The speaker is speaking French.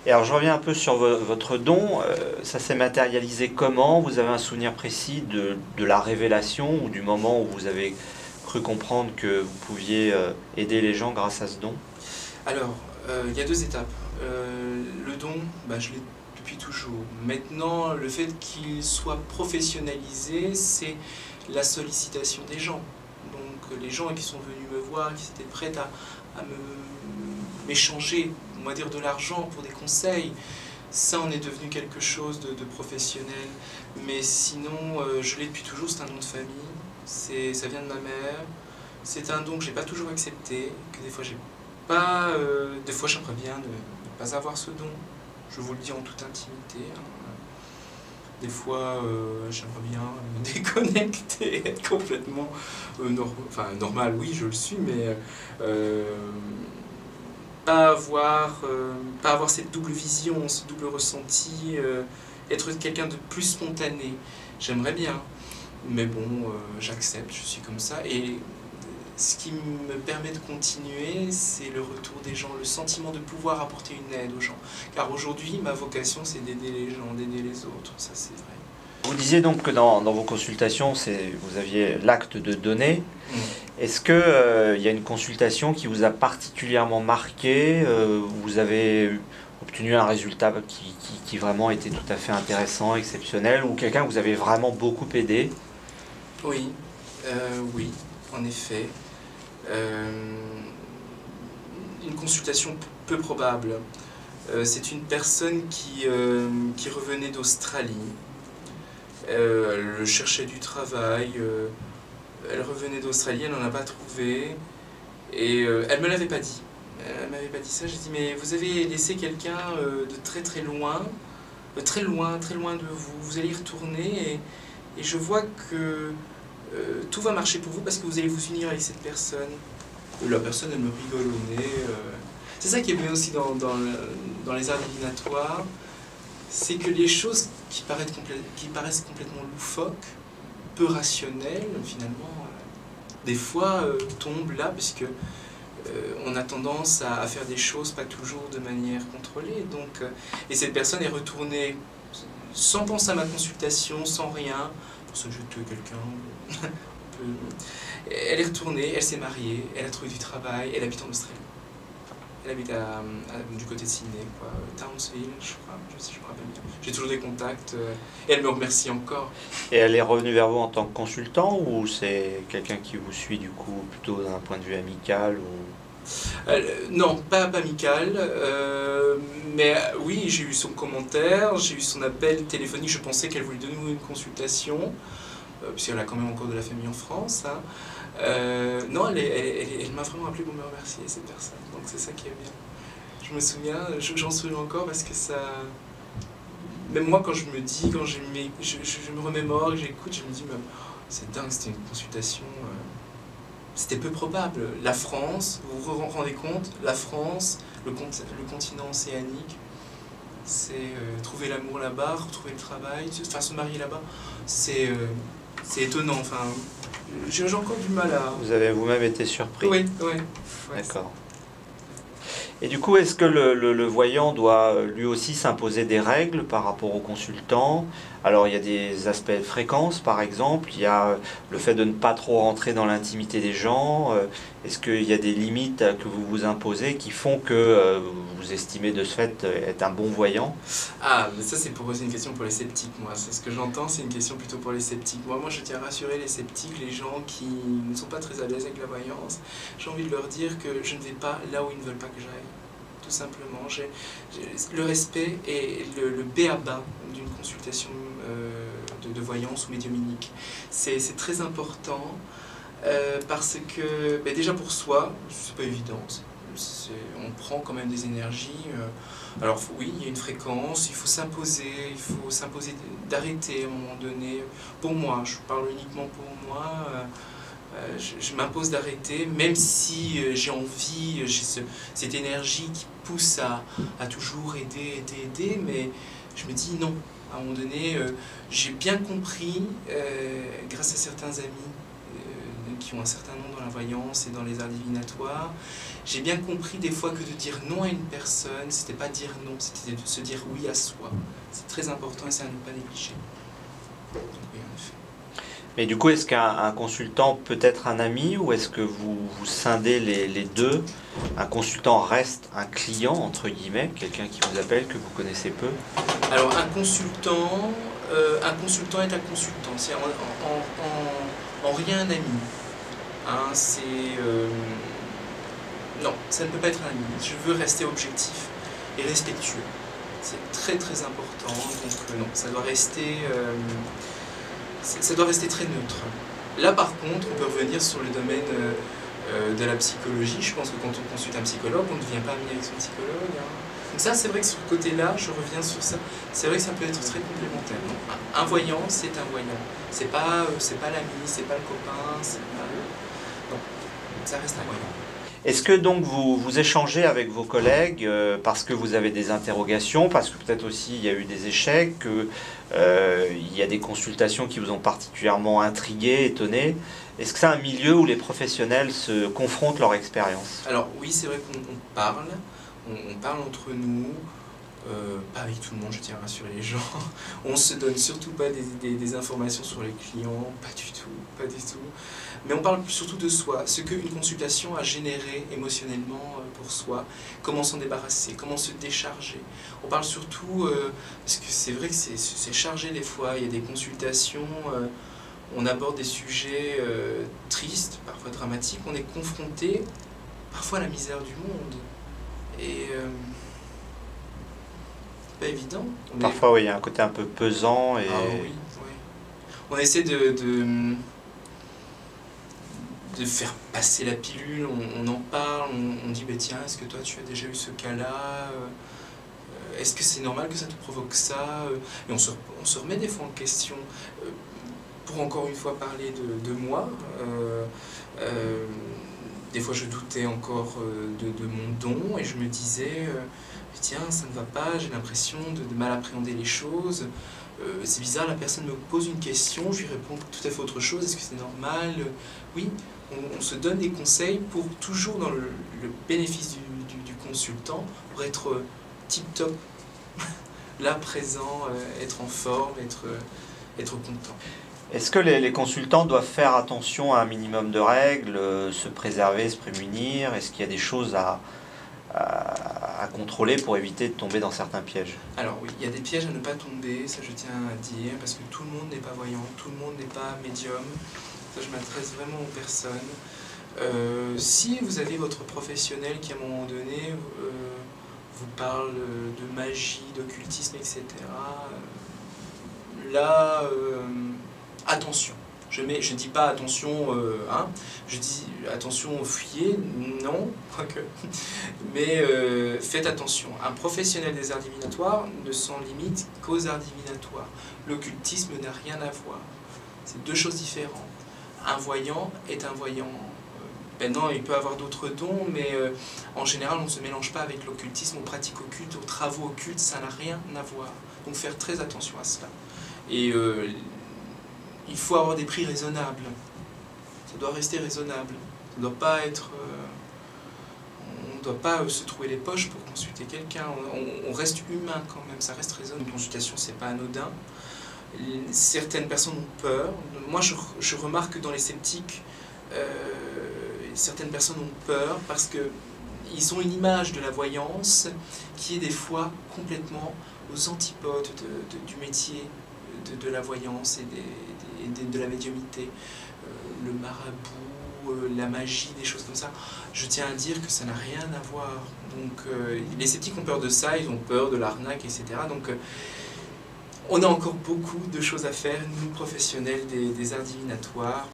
Et alors je reviens un peu sur votre don, ça s'est matérialisé comment? Vous avez un souvenir précis de la révélation ou du moment où vous avez cru comprendre que vous pouviez aider les gens grâce à ce don? Alors, il y a deux étapes. Le don, je l'ai depuis toujours. Maintenant, le fait qu'il soit professionnalisé, c'est la sollicitation des gens. Donc les gens qui sont venus me voir, qui étaient prêts à m'échanger, on va dire de l'argent pour des conseils, ça en est devenu quelque chose de professionnel. Mais sinon, je l'ai depuis toujours, c'est un nom de famille, ça vient de ma mère. C'est un don que j'ai pas toujours accepté, que des fois j'ai pas, des fois j'aimerais bien ne pas avoir ce don. Je vous le dis en toute intimité. Hein. Des fois, j'aimerais bien me déconnecter, être complètement normal, oui, je le suis, mais pas avoir cette double vision, ce double ressenti, être quelqu'un de plus spontané. J'aimerais bien, mais bon, j'accepte, je suis comme ça. Et ce qui me permet de continuer, c'est le retour des gens, le sentiment de pouvoir apporter une aide aux gens. Car aujourd'hui, ma vocation, c'est d'aider les gens, d'aider les autres, ça c'est vrai. Vous disiez donc que dans vos consultations, vous aviez l'acte de donner. Est-ce qu'il y a une consultation qui vous a particulièrement marqué? Vous avez obtenu un résultat qui vraiment était tout à fait intéressant, exceptionnel, ou quelqu'un que vous avez vraiment beaucoup aidé? Oui, oui, en effet. Une consultation peu probable. C'est une personne qui revenait d'Australie. Elle cherchait du travail. Elle revenait d'Australie, elle n'en a pas trouvé. Et elle ne me l'avait pas dit. Elle m'avait pas dit ça. J'ai dit, mais vous avez laissé quelqu'un de très très loin, très loin de vous. Vous allez y retourner et je vois que tout va marcher pour vous parce que vous allez vous unir avec cette personne. La personne, elle me rigole au nez. C'est ça qui est bien aussi dans les arts divinatoires, c'est que les choses qui paraissent complètement loufoques, peu rationnelles, finalement, des fois tombent là, puisque on a tendance à faire des choses pas toujours de manière contrôlée. Donc, et cette personne est retournée sans penser à ma consultation, sans rien, pour se jeter quelqu'un. Elle est retournée, elle s'est mariée, elle a trouvé du travail, elle habite en Australie. Elle habite du côté de Sydney, quoi, Townsville, je crois, je me rappelle bien. J'ai toujours des contacts, et elle me remercie encore. Et elle est revenue vers vous en tant que consultant, ou c'est quelqu'un qui vous suit du coup plutôt d'un point de vue amical ou... Non, pas amical, mais oui, j'ai eu son commentaire, j'ai eu son appel téléphonique, je pensais qu'elle voulait de nouveau une consultation, puisqu'elle a quand même encore de la famille en France. Hein. Non, elle m'a vraiment appelé pour me remercier, cette personne, donc c'est ça qui est bien. Je me souviens, j'en souviens encore parce que ça... Même moi, quand je me dis, quand je me remémore, j'écoute, je me dis, c'est dingue, c'était une consultation... C'était peu probable. La France, vous vous rendez compte, la France, le continent océanique, c'est trouver l'amour là-bas, retrouver le travail, enfin se marier là-bas, c'est étonnant. Enfin, j'ai encore du mal à... Vous avez vous-même été surpris? Oui, oui. D'accord. Et du coup, est-ce que le voyant doit lui aussi s'imposer des règles par rapport au consultant? Alors, il y a des aspects de fréquence, par exemple. Il y a le fait de ne pas trop rentrer dans l'intimité des gens. Est-ce qu'il y a des limites que vous vous imposez qui font que vous estimez de ce fait être un bon voyant? Ah, mais ça, c'est une question pour les sceptiques, moi. C'est ce que j'entends, c'est une question plutôt pour les sceptiques. Moi, je tiens à rassurer les sceptiques, les gens qui ne sont pas très à l'aise avec la voyance. J'ai envie de leur dire que je ne vais pas là où ils ne veulent pas que j'aille. Tout simplement. Le respect est le b.a.-ba d'une consultation de voyance ou médiumnique. C'est très important parce que, déjà pour soi, c'est pas évident. On prend quand même des énergies. Alors oui, il y a une fréquence, il faut s'imposer d'arrêter à un moment donné. Pour moi, je parle uniquement pour moi. Je m'impose d'arrêter, même si j'ai envie, j'ai cette énergie qui pousse à toujours aider, mais je me dis non. À un moment donné, j'ai bien compris, grâce à certains amis qui ont un certain nom dans la voyance et dans les arts divinatoires. J'ai bien compris des fois que de dire non à une personne, c'était pas dire non, c'était de se dire oui à soi. C'est très important et c'est à ne pas négliger. Donc, oui, en effet. Mais du coup, est-ce qu'un consultant peut être un ami ou est-ce que vous scindez les deux? Un consultant reste un client, entre guillemets, quelqu'un qui vous appelle, que vous connaissez peu? Alors, un consultant est un consultant, c'est en rien un ami. Hein, non, ça ne peut pas être un ami. Je veux rester objectif et respectueux. C'est très très important, donc non, ça doit rester très neutre. Là par contre, on peut revenir sur le domaine de la psychologie. Je pense que quand on consulte un psychologue, on ne devient pas ami avec son psychologue. Hein. Donc ça, c'est vrai que sur le côté-là, je reviens sur ça, c'est vrai que ça peut être très complémentaire. Donc, un voyant, c'est un voyant. C'est pas l'ami, c'est pas le copain, c'est pas... Non, ça reste un voyant. Est-ce que donc vous échangez avec vos collègues parce que vous avez des interrogations, parce que peut-être aussi il y a eu des échecs, il y a des consultations qui vous ont particulièrement intrigué, étonné? Est-ce que c'est un milieu où les professionnels se confrontent leur expérience? Alors oui, c'est vrai qu'on parle, on parle entre nous, pas avec tout le monde, je tiens à rassurer les gens. On se donne surtout pas des informations sur les clients, pas du tout, pas du tout. Mais on parle surtout de soi, ce qu'une consultation a généré émotionnellement pour soi, comment s'en débarrasser, comment se décharger. On parle surtout, parce que c'est vrai que c'est chargé des fois, il y a des consultations, on aborde des sujets tristes, parfois dramatiques, on est confronté parfois à la misère du monde. Et c'est pas évident. Parfois, oui, il y a un côté un peu pesant. Et... Ah oui, oui. On essaie de faire passer la pilule, on en parle, on dit bah, tiens, est-ce que toi tu as déjà eu ce cas-là, est-ce que c'est normal que ça te provoque ça, et on se remet des fois en question. Pour encore une fois parler de moi, des fois je doutais encore de mon don et je me disais tiens, ça ne va pas, j'ai l'impression de mal appréhender les choses. C'est bizarre, la personne me pose une question, je lui réponds tout à fait autre chose, est-ce que c'est normal? Oui, on se donne des conseils pour toujours dans le bénéfice du consultant, pour être tip-top, là présent, être en forme, être content. Est-ce que les consultants doivent faire attention à un minimum de règles, se préserver, se prémunir? Est-ce qu'il y a des choses à contrôler pour éviter de tomber dans certains pièges? Alors oui, il y a des pièges à ne pas tomber, ça je tiens à dire, parce que tout le monde n'est pas voyant, tout le monde n'est pas médium. Ça, je m'adresse vraiment aux personnes. Si vous avez votre professionnel qui, à un moment donné, vous parle de magie, d'occultisme, etc., là, attention. Je ne dis pas attention, hein, je dis attention, fuyez, non, quoique. Mais faites attention. Un professionnel des arts divinatoires ne s'en limite qu'aux arts divinatoires. L'occultisme n'a rien à voir. C'est deux choses différentes. Un voyant est un voyant. Maintenant, il peut avoir d'autres dons, mais en général, on ne se mélange pas avec l'occultisme, aux pratiques occultes, aux travaux occultes, ça n'a rien à voir. Donc faire très attention à cela. Et il faut avoir des prix raisonnables. Ça doit rester raisonnable. Ça ne doit pas être... on ne doit pas se trouver les poches pour consulter quelqu'un. On reste humain quand même, ça reste raisonnable. Une consultation, c'est pas anodin. Certaines personnes ont peur. Moi, je remarque que dans les sceptiques, certaines personnes ont peur parce qu'ils ont une image de la voyance qui est des fois complètement aux antipodes du métier de la voyance et de la médiumnité. Le marabout, la magie, des choses comme ça. Je tiens à dire que ça n'a rien à voir. Donc, les sceptiques ont peur de ça, ils ont peur de l'arnaque, etc. Donc, on a encore beaucoup de choses à faire, nous professionnels des arts divinatoires.